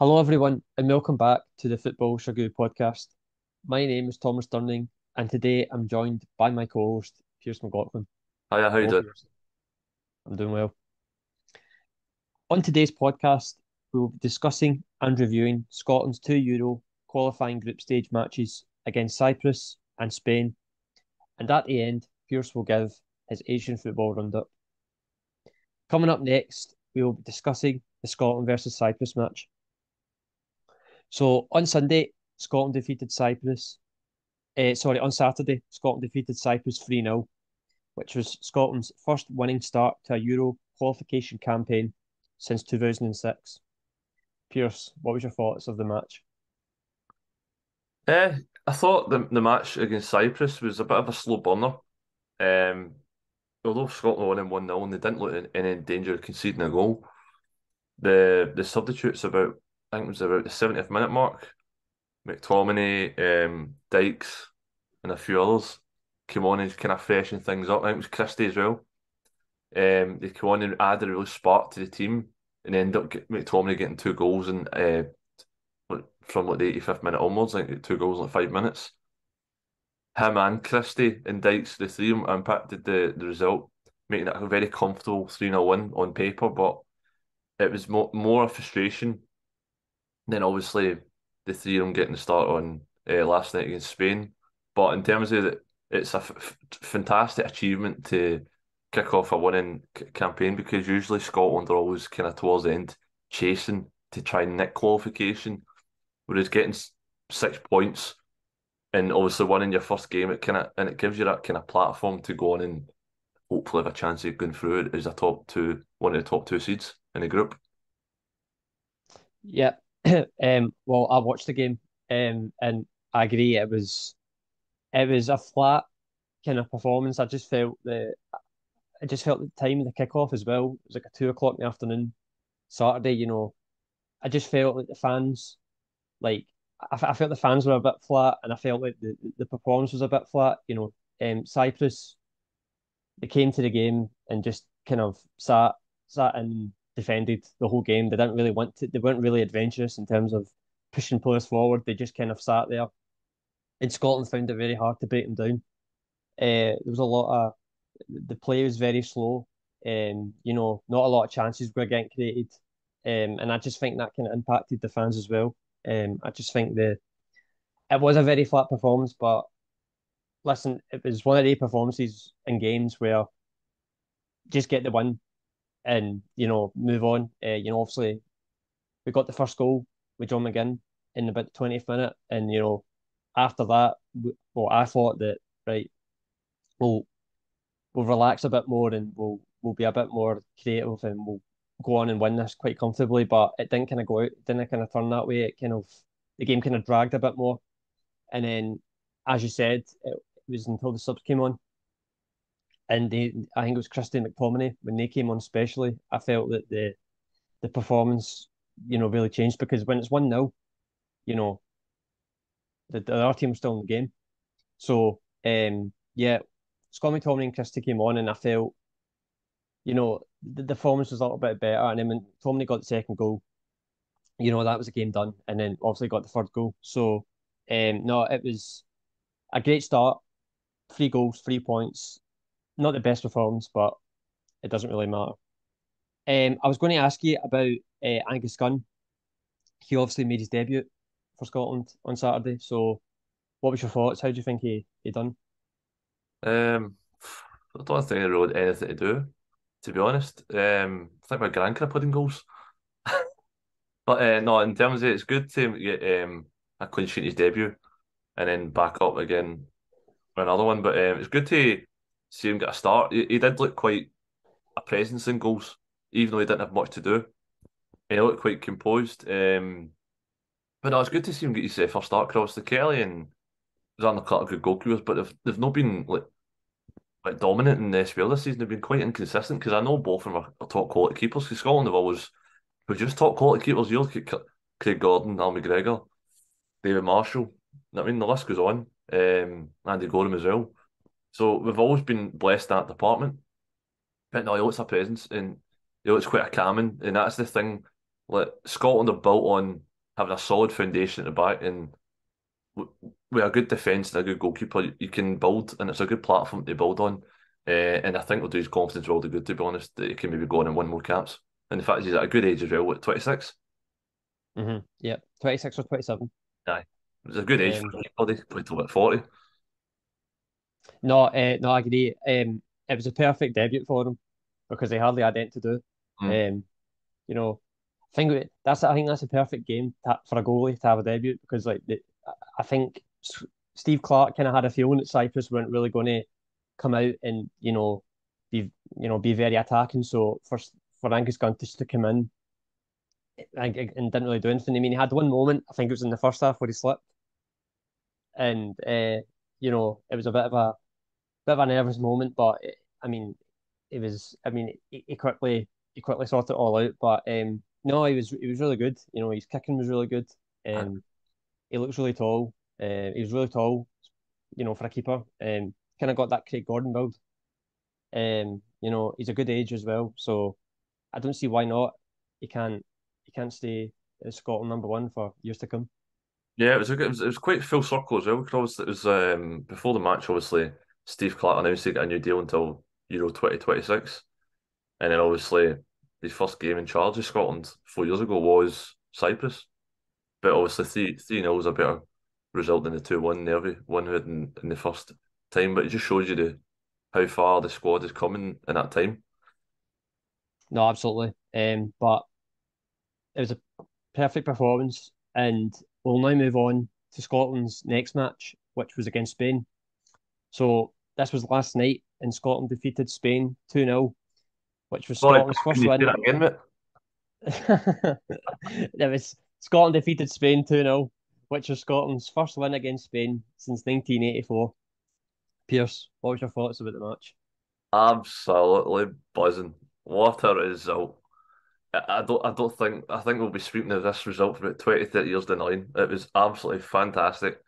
Hello, everyone, and welcome back to the Football Chuggu Podcast. My name is Thomas Durning, and today I'm joined by my co-host, Pearse McLaughlin. Hiya, how you Hello, doing? Pearse. I'm doing well. On today's podcast, we will be discussing and reviewing Scotland's two Euro qualifying group stage matches against Cyprus and Spain, and at the end, Pearse will give his Asian football roundup. Coming up next, we will be discussing the Scotland versus Cyprus match. So on Sunday, Scotland defeated Cyprus. On Saturday, Scotland defeated Cyprus 3-0, which was Scotland's first winning start to a Euro qualification campaign since 2006. Pearse, what was your thoughts of the match? Eh, I thought the match against Cyprus was a bit of a slow burner. Um, Although Scotland won in 1-0 and they didn't look in any danger of conceding a goal. The substitutes I think it was about the 70th minute mark. McTominay, Dykes, and a few others came on and kind of freshened things up. I think it was Christie as well. They came on and added a real spark to the team and ended up McTominay getting two goals and from the 85th minute onwards. I think two goals in 5 minutes. Him and Christie and Dykes, the three of them impacted the result, making it a very comfortable 3-0 win on paper. But it was more a frustration than obviously the three of them getting the start on last night against Spain. But in terms of it, it's a fantastic achievement to kick off a winning campaign, because usually Scotland are always kind of towards the end chasing to try and nick qualification, whereas getting 6 points and obviously winning your first game, it gives you that kind of platform to go on and hopefully have a chance of going through it as one of the top two seeds in the group. Yeah, well, I watched the game, and I agree. It was a flat kind of performance. I just felt the time of the kickoff as well. It was like a 2 o'clock in the afternoon Saturday. I just felt like the fans, like I felt the fans were a bit flat, and I felt like the performance was a bit flat. Cyprus, they came to the game and just kind of sat and defended the whole game. They didn't really want to. They weren't really adventurous in terms of pushing players forward. They just kind of sat there. And Scotland found it very hard to break them down. There was a lot of the play was very slow. Not a lot of chances were getting created. And I just think that kind of impacted the fans as well. I just think it was a very flat performance, but listen, it was one of the performances in games where just get the win and move on. Obviously we got the first goal with John McGinn in about the 20th minute, and after that, well, I thought that right, we'll we'll relax a bit more and we'll be a bit more creative and we'll go on and win this quite comfortably. But it didn't kind of go out, it didn't kind of turn that way. The game kind of dragged a bit more, and then as you said, it was until the subs came on. And I think it was Christie and McTominay when they came on, especially. I felt that the performance, really changed, because when it's 1-0, you know, the other team was still in the game. So yeah, Scott McTominay and Christie came on, and I felt, the performance was a little bit better. And then when McTominay got the second goal, that was a game done. And then obviously got the third goal. So no, it was a great start. 3 goals, 3 points. Not the best performance, but it doesn't really matter. I was going to ask you about Angus Gunn. He obviously made his debut for Scotland on Saturday. So, what was your thoughts? How do you think he done? Um, I don't think it really had anything to do, to be honest. I think my grand could have put in goals. But no, in terms of it's good to get a clean sheet in his debut and then back up again for another one. But it's good to see him get a start. He did look quite a presence in goals, even though he didn't have much to do. And he looked quite composed. But no, it's good to see him get his first start across the Kelly, and there's a couple of good goalkeepers, but they've not been like dominant in the SPL this season. They've been quite inconsistent, because I know both of them are top quality keepers. Because Scotland have always produced top quality keepers. You look at Craig Gordon, Al McGregor, David Marshall. I mean, the list goes on. Andy Gorham as well. So we've always been blessed in that department. But no, he looks a presence, and he looks quite a calming, and that's the thing. Like Scotland are built on having a solid foundation at the back, and with a good defence and a good goalkeeper, you can build, and it's a good platform to build on. And I think will do his confidence well to good, to be honest, that he can maybe go on and win more caps. And the fact he's at a good age as well, at 26. Yeah, 26 or 27. Aye. It was a good age Um, for anybody, played till about 40. no, no, I agree. It was a perfect debut for him because he hardly had anything to do. Mm. Um, you know, I think that's a perfect game for a goalie to have a debut because I think Steve Clarke kind of had a feeling that Cyprus weren't really going to come out and be very attacking. So for Angus Gunn to come in and didn't really do anything. I mean, he had one moment, I think it was in the first half where he slipped, and it was a bit of a nervous moment, but I mean, it was. I mean, he quickly sorted it all out. But no, he was really good. His kicking was really good. Um, he looks really tall. He was really tall, for a keeper. Kind of got that Craig Gordon build. He's a good age as well, so I don't see why not. He can't stay as Scotland #1 for years to come. Yeah, it was quite full circle as well, because it was before the match, obviously, Steve Clarke announced he got a new deal until Euro 2026. And then obviously his first game in charge of Scotland 4 years ago was Cyprus. But obviously 3-0 was a better result than the 2-1 nearly one had in the first time. But it just shows you how far the squad is coming in that time. No, absolutely. But it was a perfect performance, and we'll now move on to Scotland's next match, which was against Spain. So this was last night, and Scotland defeated Spain 2-0, which was Sorry, Scotland's can first you say win. that again, mate? It was Scotland defeated Spain 2-0, which was Scotland's first win against Spain since 1984. Pearse, what was your thoughts about the match? Absolutely buzzing. What a result. I think we'll be speaking of this result for about 20, 30 years down the line. It was absolutely fantastic.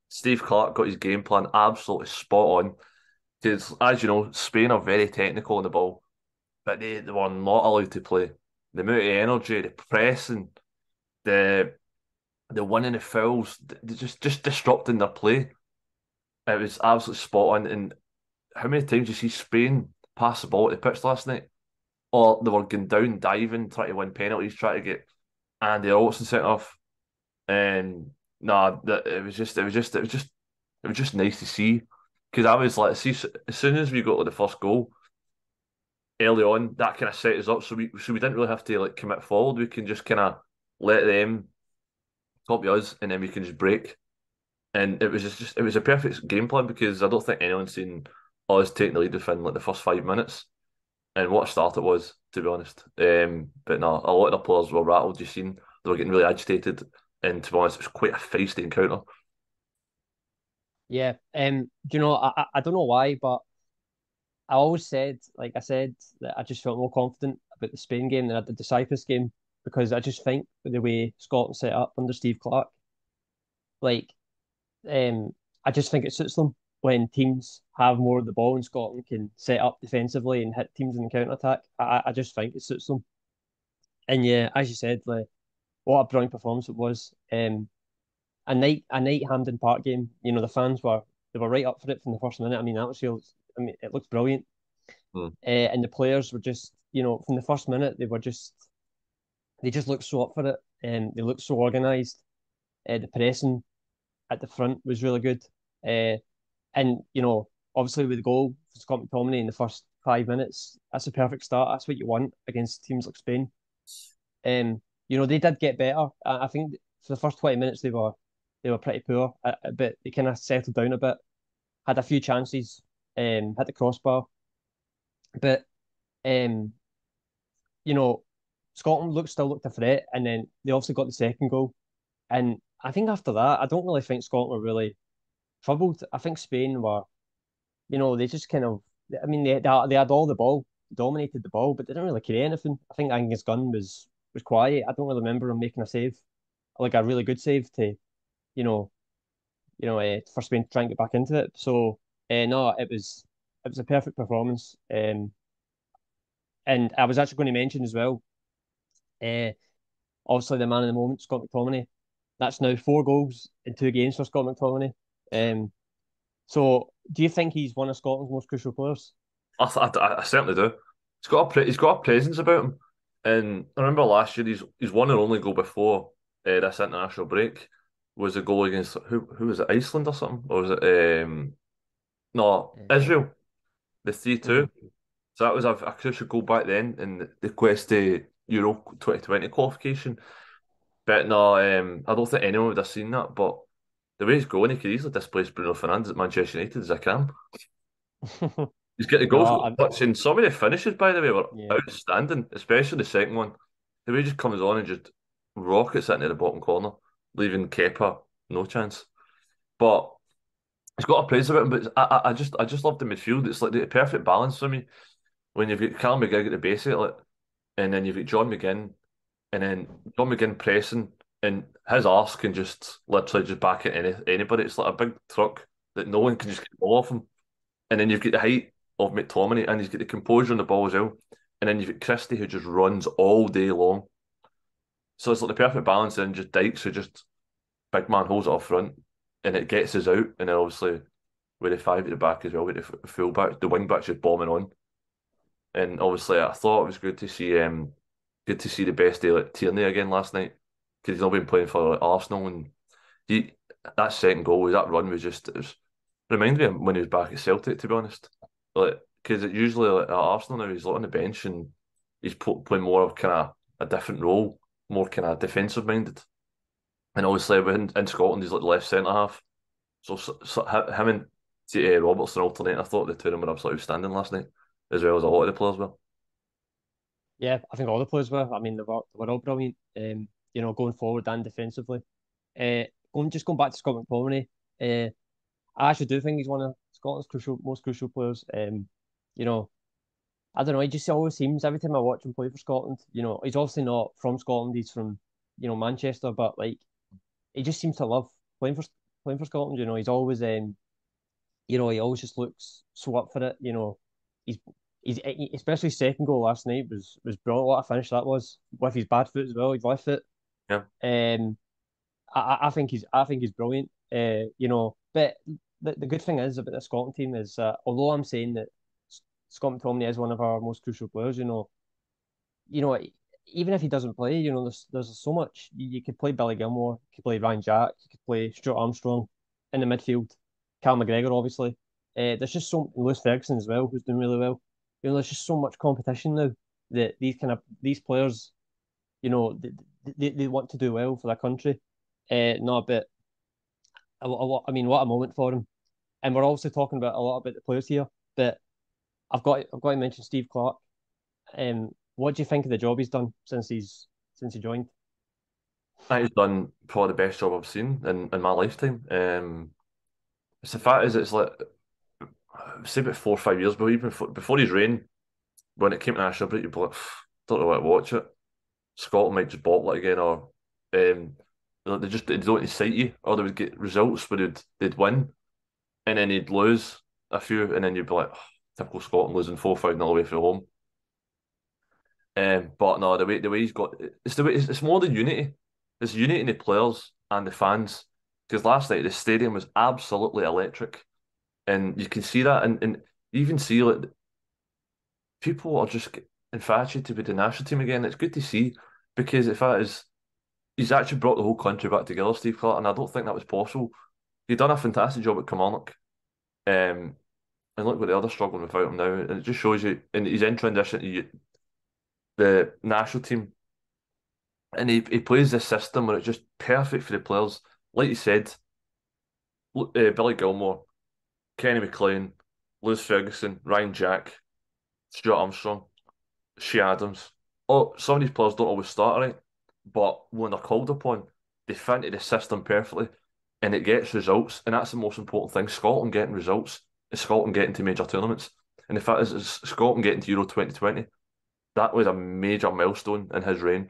Steve Clarke got his game plan absolutely spot on. Because, as you know, Spain are very technical on the ball, but they were not allowed to play. The amount of energy, the pressing, the winning the fouls, just disrupting their play. It was absolutely spot on. And how many times did you see Spain pass the ball at the pitch last night? Or they were going down, diving, trying to win penalties, trying to get Andy Robertson sent off. And nah, it was just nice to see, because I was like, see, as soon as we got to the first goal early on, that kind of set us up. So we didn't really have to like commit forward. We can just kind of let them copy us, and then we can just break. And it was a perfect game plan, because I don't think anyone's seen us taking the lead within like the first 5 minutes. And what a start it was, to be honest. But no, a lot of the players were rattled. You've seen they were getting really agitated, and to be honest, it was quite a feisty encounter. Yeah, I don't know why, but I always said, like I said, that I just felt more confident about the Spain game than I did the Cyprus game because I just think with the way Scotland set up under Steve Clarke, like um, I just think it suits them when teams have more of the ball and Scotland can set up defensively and hit teams in the counter attack. I just think it suits them. And yeah, as you said, like what a brilliant performance it was. A night Hampden Park game. The fans they were right up for it from the first minute. I mean, it looks brilliant. Hmm. And the players were just, from the first minute, they just looked so up for it. And they looked so organised. The pressing at the front was really good. Uh, and, obviously with the goal for Scott McTominay in the first 5 minutes, that's a perfect start. That's what you want against teams like Spain. They did get better. I think for the first 20 minutes they were pretty poor, but they kind of settled down a bit. Had a few chances, hit the crossbar, but um, you know, Scotland still looked a threat, and then they obviously got the second goal. And I think after that, I don't really think Scotland were really troubled. I think Spain were, they just kind of, I mean, they had all the ball, dominated the ball, but they didn't really create anything. I think Angus Gunn was quiet. I don't really remember him making a save, like a really good save to, you know, for Spain to try and get back into it. So, no, it was a perfect performance. And I was actually going to mention as well, uh, obviously the man of the moment, Scott McTominay. That's now 4 goals in 2 games for Scott McTominay. Um, so do you think he's one of Scotland's most crucial players? I certainly do. He's got a presence about him, and I remember last year he's won their only goal before this international break was a goal against who was it, Iceland or something, or was it no, Israel, the 3-2. Mhm. So that was a crucial goal back then in the quest to Euro 2020 qualification. But no, I don't think anyone would have seen that. But the way he's going, he could easily displace Bruno Fernandes at Manchester United as a cam. He's got the goals, No, got the touch, and some of the finishes, by the way, were yeah. outstanding, especially the second one. The way he just comes on and just rockets it into the bottom corner, leaving Kepa no chance. But he's got a praise about him, but I just love the midfield. It's like the perfect balance for me when you've got Callum McGregor at the base of it, and then you've got John McGinn, and then John McGinn pressing, and his arse can just literally just back at anybody. It's like a big truck that no one can just get the ball off him. And then you've got the height of McTominay, and he's got the composure on the ball as well. And then you've got Christie who just runs all day long. So it's like the perfect balance. And just Dykes who just big man holds it up front, and it gets us out. And then obviously with the five at the back as well, with the full back, the wing backs just bombing on. And obviously I thought it was good to see the best day like Tierney again last night because he's not been playing for like, Arsenal, and he that second goal, that run was just it was reminded me of when he was back at Celtic, to be honest. Like, because it usually like, at Arsenal now he's like on the bench and he's playing more of kind of a different role, more kind of defensive minded. And obviously in Scotland he's like the left centre half. So him and Robertson alternate. I thought the two of them were absolutely outstanding last night, as well as a lot of the players were. Yeah, I think all the players were. I mean, they were all brilliant. Going forward and defensively. Going back to Scott McTominay. I actually do think he's one of Scotland's most crucial players. You know, I don't know. He just always seems every time I watch him play for Scotland. He's obviously not from Scotland. He's from Manchester, but like he just seems to love playing for playing for Scotland. He's always he always just looks so up for it. He's especially second goal last night was brilliant. What a finish that was with his bad foot as well. His left foot. Yeah. I think he's brilliant. But the good thing is about the Scotland team is that although I'm saying that Scott McTominay is one of our most crucial players, you know, even if he doesn't play, there's so much. You could play Billy Gilmore, you could play Ryan Jack, you could play Stuart Armstrong in the midfield, Cal McGregor, obviously. There's just so Lewis Ferguson as well, who's doing really well. There's just so much competition now that these players, they want to do well for their country. No, but I mean, what a moment for him. And we're also talking about a lot about the players here, but I've got to mention Steve Clarke. What do you think of the job he's done since he joined? I think he's done probably the best job I've seen in my lifetime. It's the fact is it's like say about 4 or 5 years, but even before his reign, when it came to national break, you'd be like, don't know what to watch it. Scotland might just bottle it again, or they don't excite you, or they would get results where they'd win, and then they'd lose a few, and then you'd be like, typical Scotland losing 4-5-0 away from home. But no, the way he's got it's more the unity. It's unity in the players and the fans. Because last night the stadium was absolutely electric, and you can see that, and you even see like people are just infatuated with the national team again. It's good to see because if that is he's actually brought the whole country back together, Steve Clarke, and I don't think that was possible. He's done a fantastic job at Kilmarnock. And look what the other struggling without him now. And it just shows you, and he's in transition to the national team. And he plays this system where it's just perfect for the players. Like you said, Billy Gilmore, Kenny McLean, Lewis Ferguson, Ryan Jack, Stuart Armstrong, Shea Adams. Oh, some of these players don't always start right, but when they're called upon, they fit into the system perfectly and it gets results. And that's the most important thing. Scotland getting results is Scotland getting to major tournaments. And the fact is Scotland getting to Euro 2020. That was a major milestone in his reign.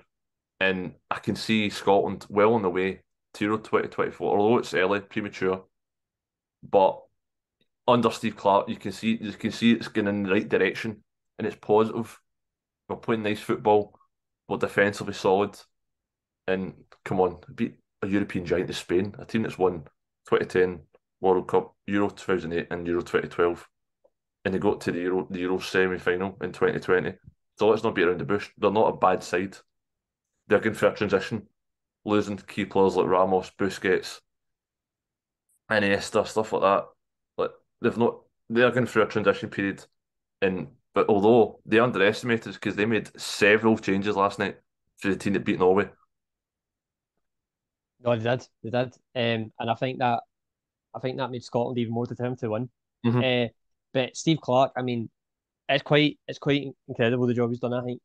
And I can see Scotland well on the way to Euro 2024, although it's early, premature. But under Steve Clarke, you can see it's going in the right direction and it's positive. We're playing nice football. We're defensively solid. And come on, a European giant is Spain, a team that's won 2010 World Cup, Euro 2008, and Euro 2012, and they got to the Euro semi-final in 2020. So let's not beat around the bush. They're not a bad side. They're going for a transition, losing key players like Ramos, Busquets, Iniesta, stuff like that. Like they've not, they're going through a transition period, and but although they underestimated because they made several changes last night for the team that beat Norway. No, they did, and I think that made Scotland even more determined to win. Hmm. Uh, but Steve Clarke, I mean, it's quite incredible the job he's done. I think,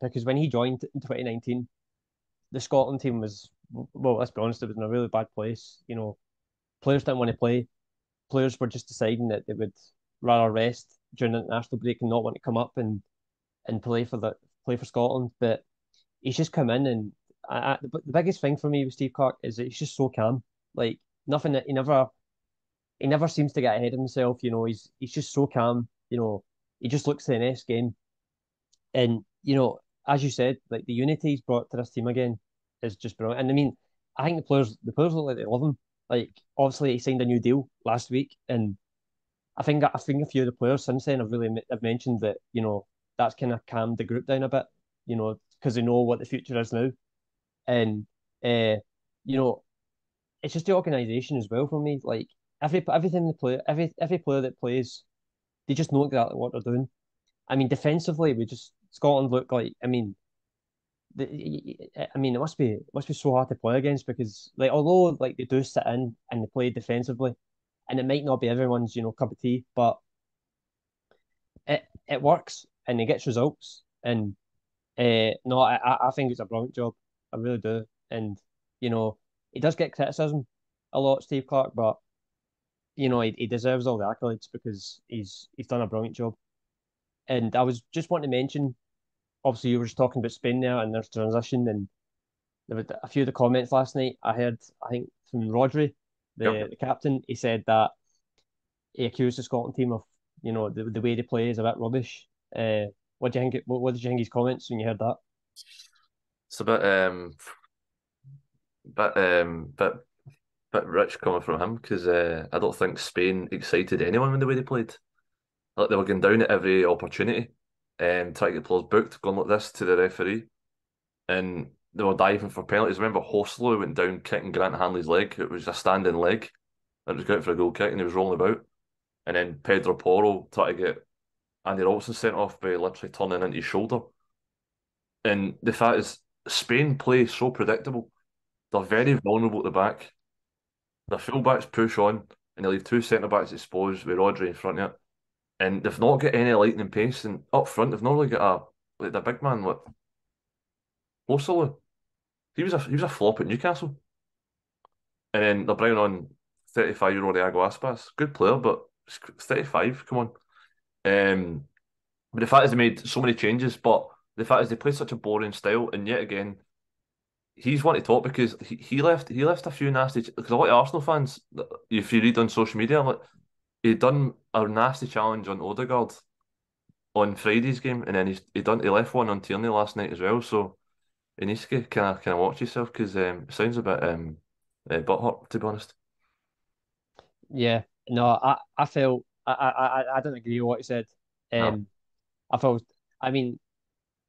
because when he joined in 2019, the Scotland team was, well, let's be honest, it was in a really bad place. Players didn't want to play. Players were just deciding that they would rather rest during the international break and not want to come up and play for Scotland. But he's just come in, and but the biggest thing for me with Steve Clarke is that he's just so calm. Like nothing that he never seems to get ahead of himself. He's just so calm. He just looks to the next game, and as you said, like the unity he's brought to this team again is just brilliant. And I mean, I think the players look like they love him. Like obviously he signed a new deal last week, and I think a few of the players since then have mentioned that that's kind of calmed the group down a bit. Because they know what the future is now, and you know it's just the organisation as well for me. Like everything they play, every player that plays, they just know exactly what they're doing. I mean, defensively, we just Scotland look like. I mean, it must be so hard to play against because like although like they do sit in and they play defensively, and it might not be everyone's cup of tea, but it works and it gets results. And no, I think it's a brilliant job. I really do. And he does get criticism a lot, Steve Clarke, but he deserves all the accolades because he's done a brilliant job. And I was just wanting to mention, obviously you were just talking about Spain there and there's transition, and there were a few of the comments last night I heard, I think from Rodri, Yep. the captain. He said that he accused the Scotland team of, the way they play is a bit rubbish. What do you think? What did you think of his comments when you heard that? It's a bit rich coming from him because I don't think Spain excited anyone when the way they played. Like they were going down at every opportunity, trying to get players booked, going like this to the referee, and they were diving for penalties. Remember, Horslow went down kicking Grant Hanley's leg. It was a standing leg. It was going for a goal kick, and he was rolling about. And then Pedro Porro tried to get Andy Robertson sent off by literally turning into his shoulder. And the fact is, Spain play so predictable. They're very vulnerable at the back. Their fullbacks push on, and they leave two centre backs exposed with Rodri in front of it. And they've not got any lightning pace. And up front, they've not really got like the big man, like Horslow. He was a flop at Newcastle. And then they're bringing on 35-year-old Iago Aspas. Good player, but 35, come on. But the fact is they made so many changes, but the fact is they play such a boring style, and yet again, he's one to talk because he left a few nasty because a lot of Arsenal fans, if you read on social media, like he done a nasty challenge on Odegaard on Friday's game, and then he left one on Tierney last night as well. So he needs to kind of watch himself because it sounds a bit butthurt, to be honest. Yeah, no, I felt I don't agree with what he said. No. Um, I felt, I mean,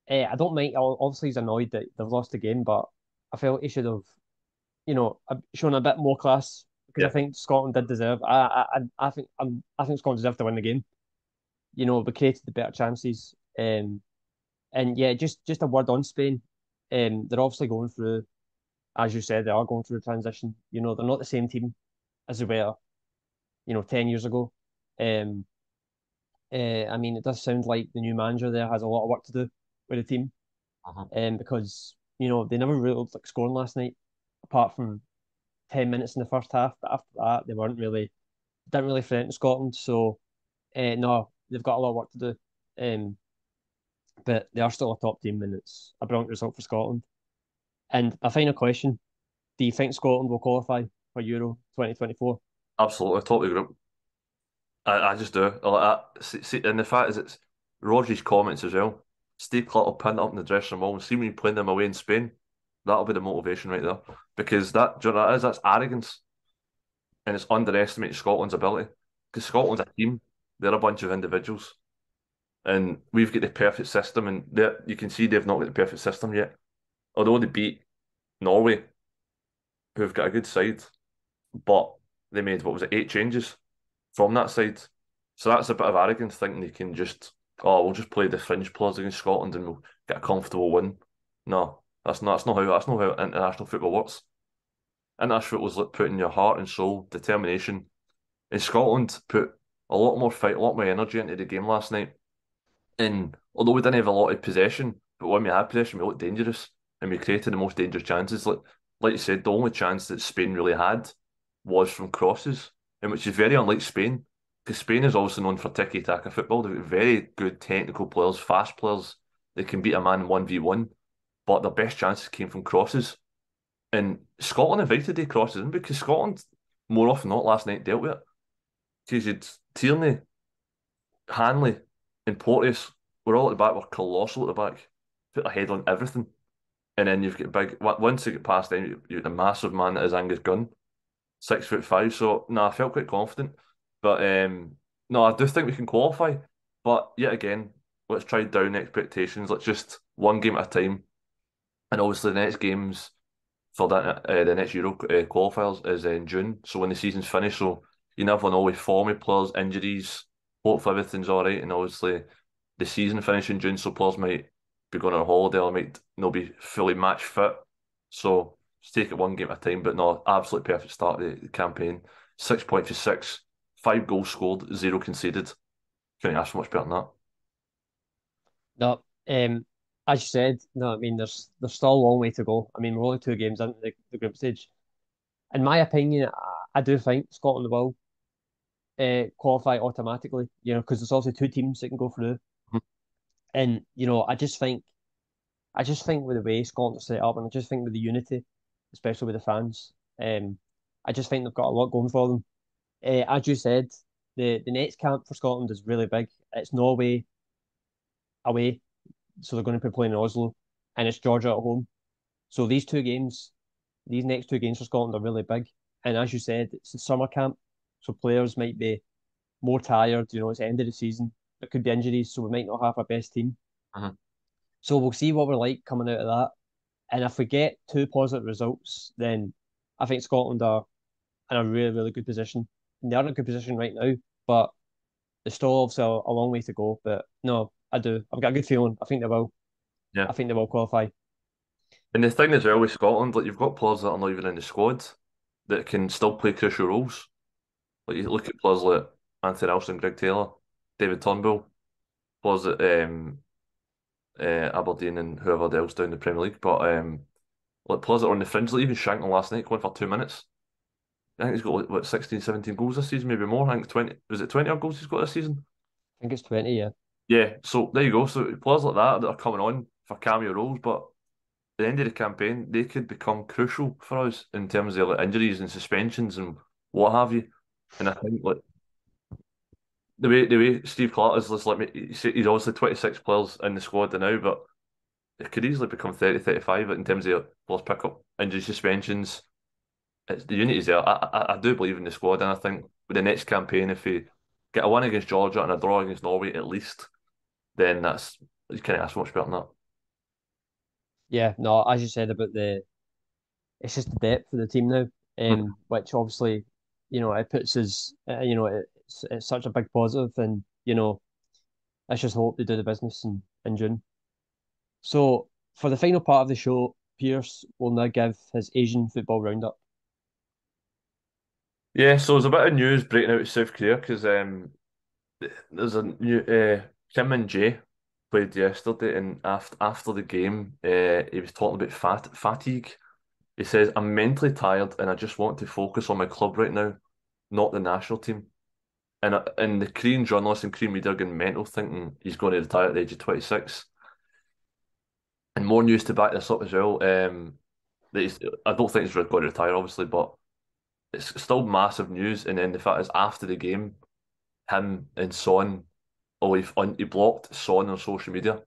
I don't mind. Obviously, he's annoyed that they've lost the game, but I felt he should have, shown a bit more class because I Yeah. think Scotland did deserve. I think Scotland deserved to win the game. We created the better chances. And yeah, just a word on Spain. They're obviously going through, as you said, they are going through a transition. They're not the same team as they were, 10 years ago. Um, I mean, it does sound like the new manager there has a lot of work to do with the team, Uh-huh. because they never really looked like scoring last night, apart from 10 minutes in the first half. But after that, they weren't really didn't really threaten Scotland. So no, they've got a lot of work to do. Um, but they are still a top team, and it's a brilliant result for Scotland. And a final question: do you think Scotland will qualify for Euro 2024? Absolutely, top of the group. I just do. See, and the fact is, it's Rodri's comments as well. Steve Clarke will pin it up in the dressing room and see me playing them away in Spain. That'll be the motivation right there. Because that, do you know what that is? That's arrogance, and it's underestimating Scotland's ability. Because Scotland's a team, they're a bunch of individuals, and we've got the perfect system, and you can see they've not got the perfect system yet. Although they beat Norway, who've got a good side, but they made, what was it, 8 changes from that side. So that's a bit of arrogance thinking you can just, oh, we'll just play the fringe players against Scotland and we'll get a comfortable win. No, that's not how international football works. International football is like putting your heart and soul, determination. And Scotland put a lot more fight, a lot more energy into the game last night. And although we didn't have a lot of possession, but when we had possession, we looked dangerous and we created the most dangerous chances. Like you said, the only chance that Spain really had was from crosses, and which is very unlike Spain, because Spain is also known for tiki-taka football. They've got very good technical players, fast players. They can beat a man 1v1, but their best chances came from crosses. And Scotland invited the crosses in because Scotland, more often than not, last night dealt with it. Because you'd Tierney, Hanley, and Porteous were all at the back, were colossal at the back, put their head on everything. And then you've got once you get past them, you've got the massive man that is Angus Gunn, 6'5". So no, I felt quite confident. But no, I do think we can qualify. But yet again, let's try down expectations. Let's just one game at a time. And obviously the next games for the next Euro qualifiers is in June. So when the season's finished, so you never know with form of players, injuries. Hopefully everything's all right. And obviously the season finishes in June, so players might be going on a holiday or might not be fully match fit. So just take it one game at a time. But no, absolutely perfect start of the campaign. 6 points for 6, 5 goals scored, 0 conceded. Couldn't ask for much better than that. No, as you said, no, I mean there's still a long way to go. I mean we're only 2 games into the group stage. In my opinion, I do think Scotland will qualify automatically. Because there's also 2 teams that can go through, and I just think with the way Scotland are set up, and I just think with the unity, especially with the fans, I just think they've got a lot going for them. As you said, the next camp for Scotland is really big. It's Norway away, so they're going to be playing in Oslo, and it's Georgia at home. So these next 2 games for Scotland are really big. And as you said, it's the summer camp, so players might be more tired. It's the end of the season. There could be injuries, so we might not have our best team. Mhm. So we'll see what we're like coming out of that. And if we get 2 positive results, then I think Scotland are in a really, really good position. And they are in a good position right now, but there's still obviously a long way to go. But no, I do. I've got a good feeling. I think they will. Yeah. I think they will qualify. And the thing as well with Scotland, like you've got players that are not even in the squad that can still play crucial roles. Like you look at players like Anthony Nelson, Greg Taylor, David Turnbull, players at Aberdeen and whoever else down the Premier League. But like players that are on the fringe, like even Shankland last night going for 2 minutes. I think he's got like, what 16, 17 goals this season, maybe more. I think 20, was it 20 odd goals he's got this season? I think it's 20, yeah. Yeah, so there you go. So players like that are coming on for cameo roles, but at the end of the campaign, they could become crucial for us in terms of like injuries and suspensions and what have you. And I think like the way Steve Clarke is just like he's obviously 26 players in the squad now, but it could easily become 30, 35 in terms of players pick up injury suspensions. It's the unity's there. I do believe in the squad, and I think with the next campaign, if we get a win against Georgia and a draw against Norway at least, then that's you can't ask for much better than that. Yeah, no, as you said about it's just the depth of the team now, Mhm. which obviously, it puts us, it's such a big positive, and let's just hope they do the business in June. So for the final part of the show, Pearse will now give his Asian football roundup. Yeah, so there's a bit of news breaking out of South Korea because there's a new Kim Min-Jae played yesterday, and after the game, he was talking about fatigue. He says, "I'm mentally tired, and I just want to focus on my club right now, not the national team." And the Korean journalists and Korean media are getting mental, thinking he's going to retire at the age of 26. And more news to back this up as well. That I don't think he's going to retire, obviously, but it's still massive news. And then the fact is, after the game, him and Son, he blocked Son on social media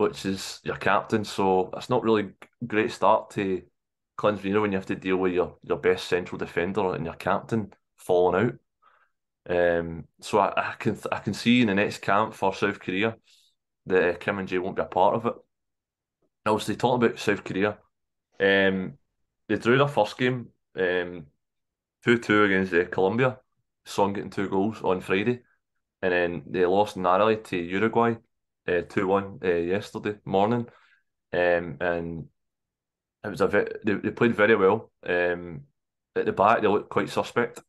which is your captain. So it's not really a great start to cleanse when you have to deal with your best central defender and your captain falling out. So I can see in the next camp for South Korea that Kim and Jae won't be a part of it. Obviously, talking about South Korea, um, they drew their first game 2-2 against Colombia. Son getting 2 goals on Friday, and then they lost narrowly to Uruguay 2-1 yesterday morning. And it was they played very well. At the back, they looked quite suspect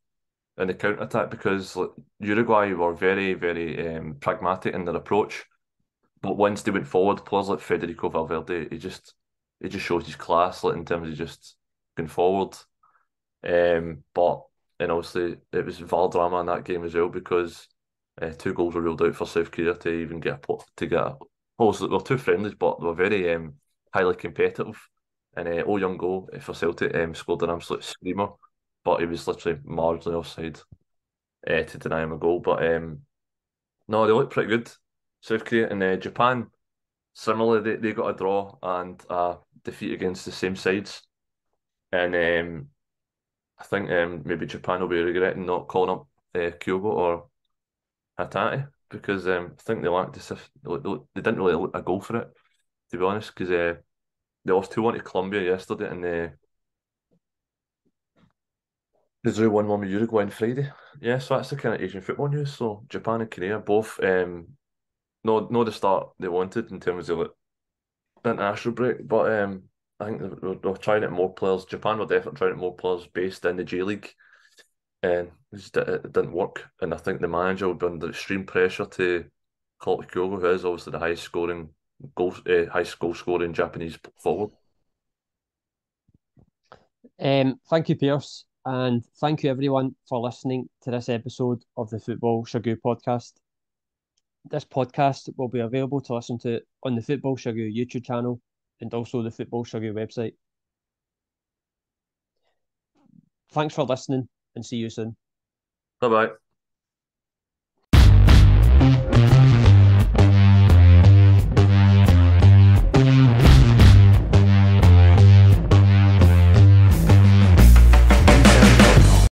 in the counter attack because like, Uruguay were very, very pragmatic in their approach. But once they went forward, players like Federico Valverde, he just shows his class like in terms of just going forward. But and obviously it was VAR drama in that game as well because 2 goals were ruled out for South Korea to even obviously they were two friendlies, but they were very highly competitive. And Oh Young Go for Celtic scored an absolute screamer, but he was literally marginally offside to deny him a goal. But no, they looked pretty good. South Korea and Japan, similarly, they got a draw and a defeat against the same sides. And I think maybe Japan will be regretting not calling up Kyogo or Hatate because I think they lacked they didn't really look a goal for it, to be honest, because they lost 2-1 to Colombia yesterday and they drew 1-1 with Uruguay on Friday. Yeah, so that's the kind of Asian football news. So Japan and Korea both no the start they wanted in terms of like international break, but I think they're trying it more players. Japan were definitely trying it more players based in the J League, and it didn't work. And I think the manager will be under extreme pressure to Clarke, who is obviously the highest goal scoring Japanese forward. Thank you, Pearse, and thank you everyone for listening to this episode of the Football Chuggu Podcast. This podcast will be available to listen to on the Football Chuggu YouTube channel and also the Football Chuggu website. Thanks for listening and see you soon. Bye bye.